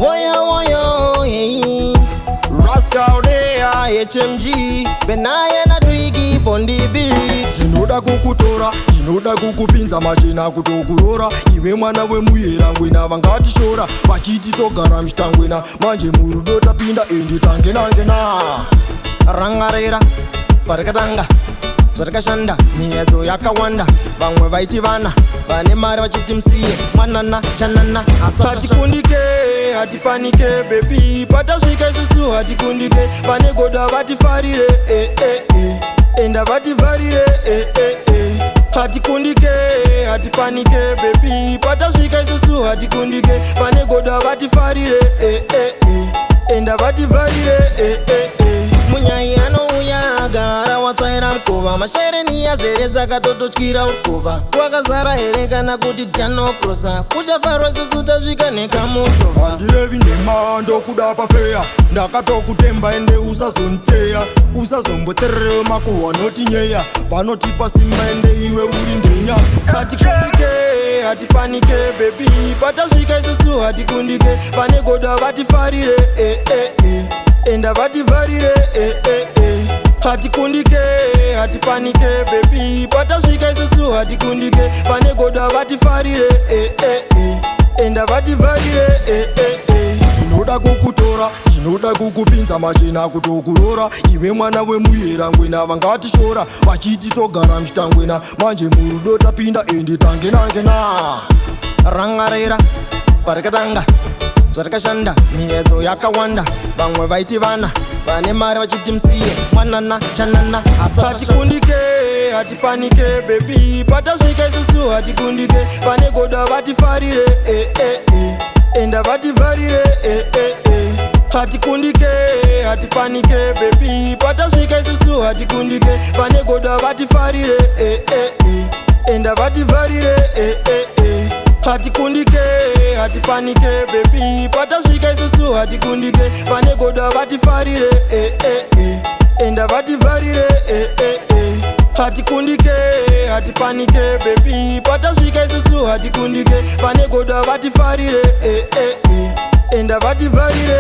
woyo, hey. Rascarl Deya, HMG, benaye na twigi pondi beat. Ndinoda kukutora, ndinoda kukupinza machena kutokurora. Iwe mwana wemuyera ngwena vangatishora. Vachiti togara mshitangwena, manje murudo tapinda endi tangenangena. Rangarira, parikatanga, zvatakashanda, miedzo yakawanda. Vamwe vaiti vana, vane mari vachiti msiye mwanana chanana. Hatikundike, hatipanike baby, patasvika isusu hatikundike. Pane goda vatifarire, enda vativharire, hatikundike, hatipanike baby, patasvika isusu hatikundike. Pane goda vatifarire, enda vativharire, munyai anouya agara watsvaira mukova. Mashereni yazereza katototyira ukova. Wakazara here kana kuti janokrosa. Kuchafarwa sesu tasvika nekamuchovha. Handirevi Ndoma ndokuda pafeya. Ndakatokutemba ende usazonteya. Usazomboterere makuhwa notinyeya. Vanotipa simba ende iwe uri ndenya. Hatikundike, hatipanike baby, patasvika isusu hatikundike. Pane goda vatifarire, enda vativharire, hatikundike, hatipanike baby, patasvika isusu hatikundike. Pane goda vatifarire, enda vativharire, Ndinoda kukutora, ndinoda kukupinza machena kutokurora. Iwe mwana wemuyera ngwena vangatishora. Vachiti togara mshitangwena, manje murudo tapinda endi tangenangena. rangarira, parikatanga, zvatakashanda, miedzo yakawanda. Vamwe vaiti vana, vane mari vachiti msiye mwanana chanana. Hatikundike, hatipanike baby, patasvika isusu hatikundike. Pane goda vatifarire, enda vativharire, hatikundike, hatipanike baby, patasvika isusu hatikundike. Pane goda vatifarire, enda vativharire, hatikundike, hatipanike baby, patasvika isusu hatikundike. Pane goda vatifarire, enda vativharire, hatikundike, hatipanike baby, patasvika isusu hatikundike. Pane goda vatifarire, enda vativharire,